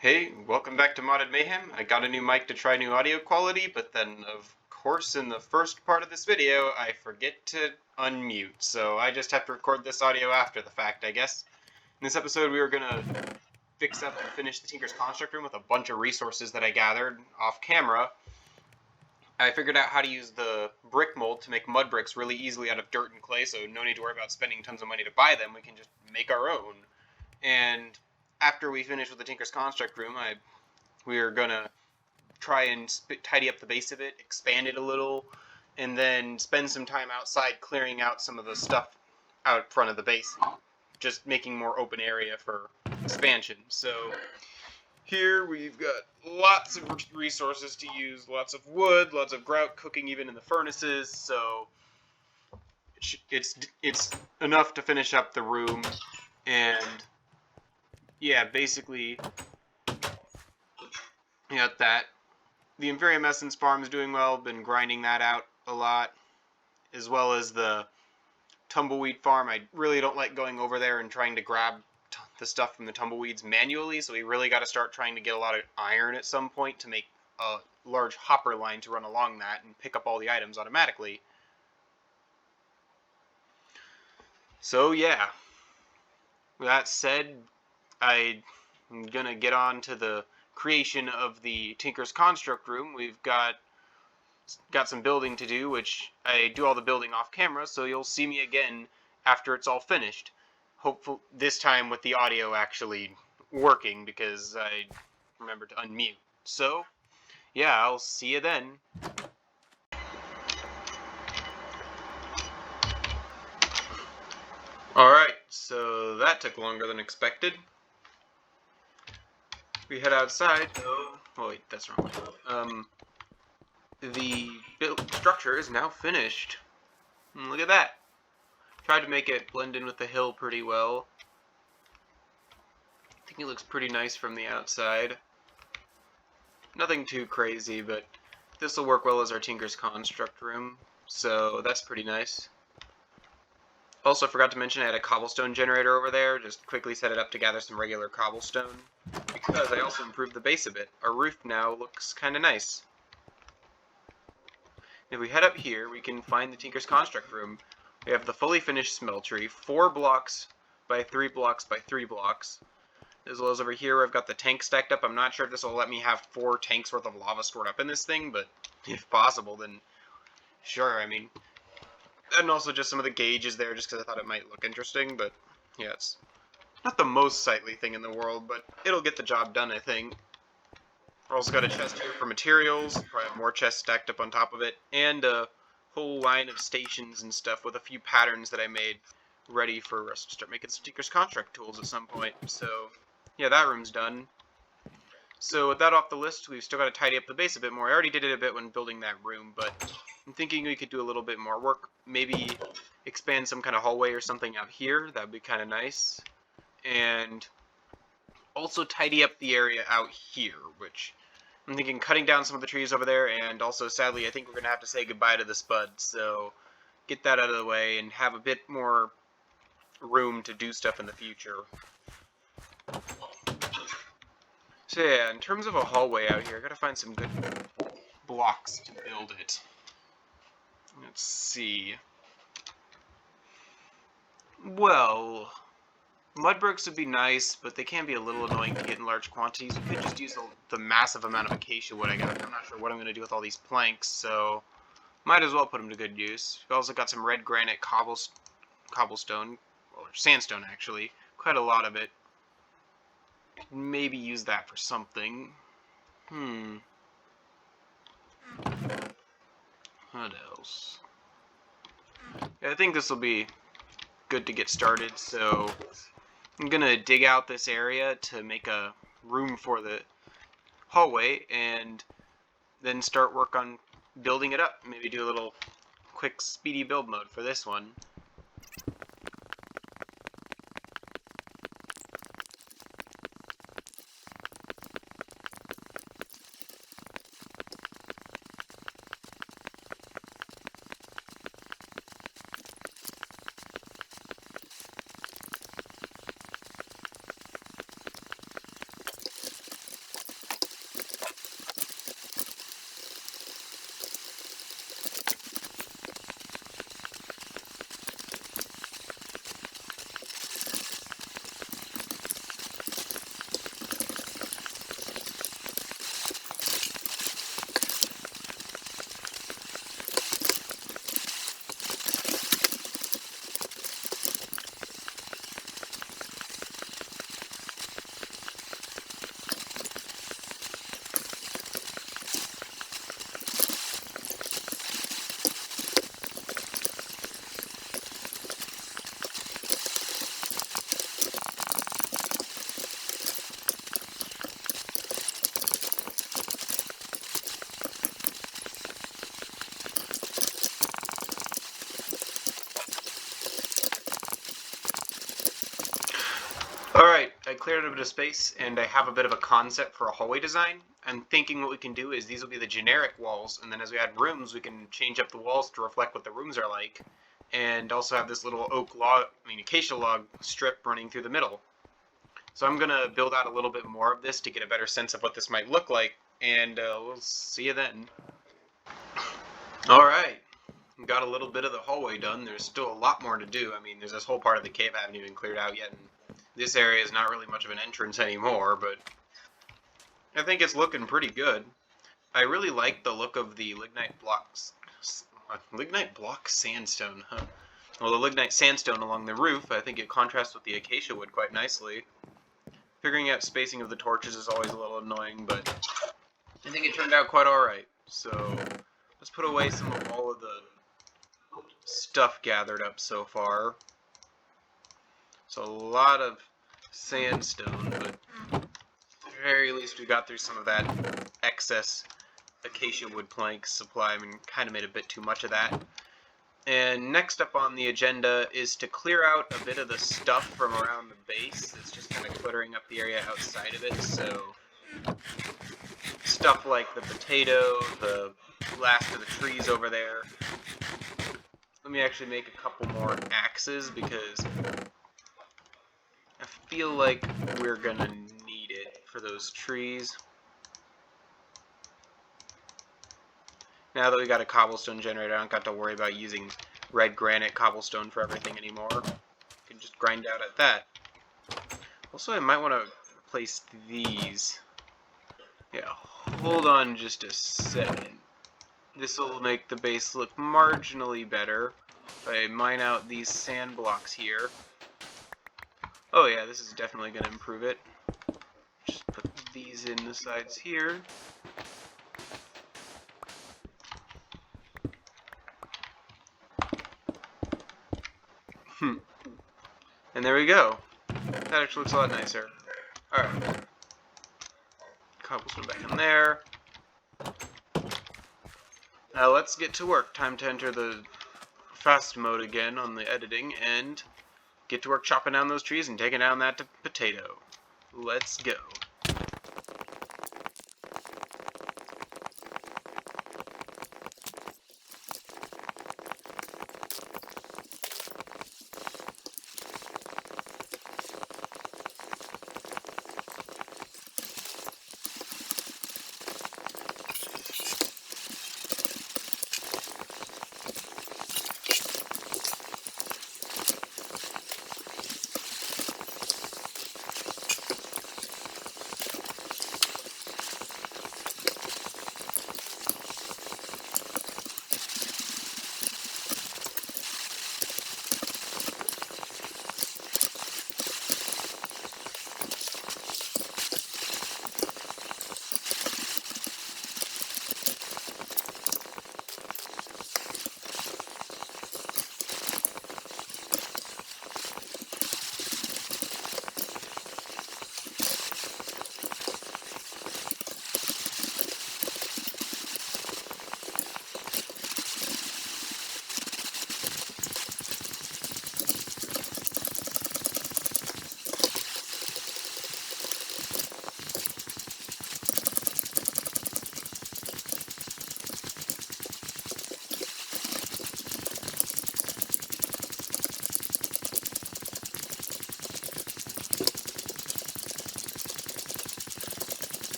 Hey, welcome back to Modded Mayhem. I got a new mic to try new audio quality, but then, of course, in the first part of this video, I forget to unmute, so I just have to record this audio after the fact, I guess. In this episode, we were gonna fix up and finish the Tinker's Construct Room with a bunch of resources that I gathered off camera. I figured out how to use the brick mold to make mud bricks really easily out of dirt and clay, so no need to worry about spending tons of money to buy them. We can just make our own. And after we finish with the Tinker's Construct Room, we are gonna try and tidy up the base of it, expand it a little, and then spend some time outside clearing out some of the stuff out front of the base, just making more open area for expansion. So here we've got lots of resources to use, lots of wood, lots of grout cooking even in the furnaces, so it's enough to finish up the room. And yeah, basically, you got that. The Inferium Essence farm is doing well, been grinding that out a lot, as well as the tumbleweed farm. I really don't like going over there and trying to grab the stuff from the tumbleweeds manually, so we really got to start trying to get a lot of iron at some point to make a large hopper line to run along that and pick up all the items automatically. So yeah, with that said, I'm gonna get on to the creation of the Tinker's Construct Room. We've got some building to do, which I do all the building off camera, so you'll see me again after it's all finished. Hopefully this time with the audio actually working, because I remembered to unmute. So yeah, I'll see you then. Alright, so that took longer than expected. We head outside. Oh wait, that's wrong. The structure is now finished. And look at that. Tried to make it blend in with the hill pretty well. I think it looks pretty nice from the outside. Nothing too crazy, but this will work well as our Tinker's Construct Room, so that's pretty nice. Also, forgot to mention I had a cobblestone generator over there. Just quickly set it up to gather some regular cobblestone, because I also improved the base a bit. Our roof now looks kind of nice. If we head up here, we can find the Tinker's Construct Room. We have the fully finished smeltery, 4 blocks by 3 blocks by 3 blocks. As well as over here, I've got the tank stacked up. I'm not sure if this will let me have 4 tanks worth of lava stored up in this thing, but if possible, then sure, I mean. And also just some of the gauges there, just because I thought it might look interesting, but yeah, it's not the most sightly thing in the world, but it'll get the job done, I think. We've also got a chest here for materials, probably have more chests stacked up on top of it, and a whole line of stations and stuff with a few patterns that I made ready for us to start making some Tinker's Construct tools at some point. So yeah, that room's done. So with that off the list, we've still got to tidy up the base a bit more. I already did it a bit when building that room, but I'm thinking we could do a little bit more work. Maybe expand some kind of hallway or something out here. That would be kind of nice. And also tidy up the area out here, which I'm thinking cutting down some of the trees over there, and also sadly I think we're going to have to say goodbye to the spud, so get that out of the way and have a bit more room to do stuff in the future. So yeah, in terms of a hallway out here, I gotta find some good blocks to build it. Let's see. Well, mud bricks would be nice, but they can be a little annoying to get in large quantities. We could just use the massive amount of acacia wood I got. I'm not sure what I'm gonna do with all these planks, so might as well put them to good use. We've also got some red granite cobblestone, or sandstone actually, quite a lot of it. Maybe use that for something. What else? Yeah, I think this will be good to get started, so I'm gonna dig out this area to make a room for the hallway, and then start work on building it up. Maybe do a little quick speedy build mode for this one. a bit of space, and I have a bit of a concept for a hallway design. I'm thinking what we can do is these will be the generic walls, and then as we add rooms, we can change up the walls to reflect what the rooms are like, and also have this little acacia log strip running through the middle. So I'm going to build out a little bit more of this to get a better sense of what this might look like, and we'll see you then. Alright, got a little bit of the hallway done. There's still a lot more to do. I mean, there's this whole part of the cave I haven't even cleared out yet, and this area is not really much of an entrance anymore, but I think it's looking pretty good. I really like the look of the lignite blocks. Lignite block sandstone, huh? Well, the lignite sandstone along the roof, I think it contrasts with the acacia wood quite nicely. Figuring out spacing of the torches is always a little annoying, but I think it turned out quite alright. So, let's put away some of all of the stuff gathered up so far. So a lot of sandstone, but at the very least we got through some of that excess acacia wood plank supply. I mean, kind of made a bit too much of that. And next up on the agenda is to clear out a bit of the stuff from around the base that's just kind of cluttering up the area outside of it. So stuff like the potato, the last of the trees over there. Let me actually make a couple more axes because I feel like we're gonna need it for those trees. Now that we got a cobblestone generator, I don't got to worry about using red granite cobblestone for everything anymore. I can just grind out at that. Also, I might want to replace these. Yeah, hold on just a second. This will make the base look marginally better if I mine out these sand blocks here. Oh yeah, this is definitely going to improve it. Just put these in the sides here. And there we go. That actually looks a lot nicer. Alright. Cobblestone back in there. Now let's get to work. Time to enter the fast mode again on the editing and get to work chopping down those trees and taking down that potato. Let's go.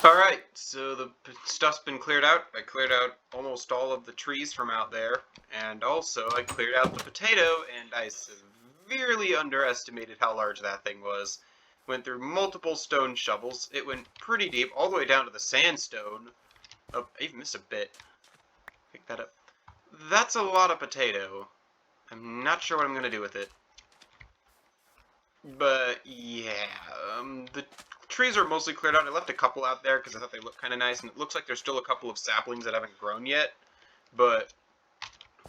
Alright, so the stuff's been cleared out. I cleared out almost all of the trees from out there, and also I cleared out the potato, and I severely underestimated how large that thing was. Went through multiple stone shovels. It went pretty deep, all the way down to the sandstone. Oh, I even missed a bit. Pick that up. That's a lot of potato. I'm not sure what I'm going to do with it. But, yeah, the trees are mostly cleared out. I left a couple out there because I thought they looked kind of nice, and it looks like there's still a couple of saplings that haven't grown yet. But,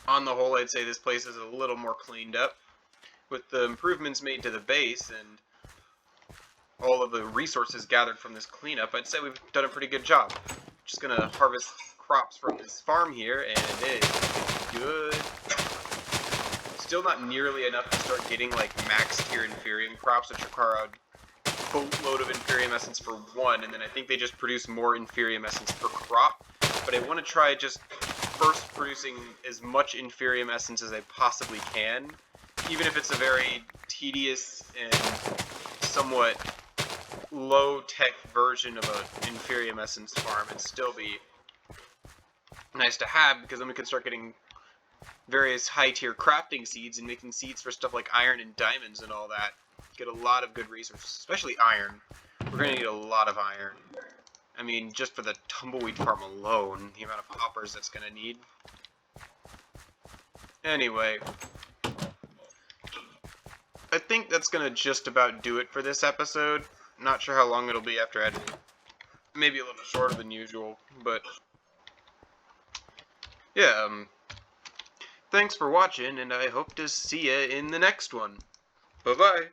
on the whole, I'd say this place is a little more cleaned up. With the improvements made to the base and all of the resources gathered from this cleanup, I'd say we've done a pretty good job. Just going to harvest crops from this farm here, and it is good. Still not nearly enough to start getting like max tier Inferium crops, which require a boatload of Inferium Essence for one, and then I think they just produce more Inferium Essence per crop. But I want to try just first producing as much Inferium Essence as I possibly can, even if it's a very tedious and somewhat low-tech version of an Inferium Essence farm. It'd still be nice to have, because then we can start getting various high-tier crafting seeds and making seeds for stuff like iron and diamonds and all that. Get a lot of good resources, especially iron. We're going to need a lot of iron. I mean, just for the tumbleweed farm alone, the amount of hoppers that's going to need. Anyway, I think that's going to just about do it for this episode. Not sure how long it'll be after editing. Maybe a little shorter than usual, but yeah, thanks for watching, and I hope to see you in the next one. Bye-bye.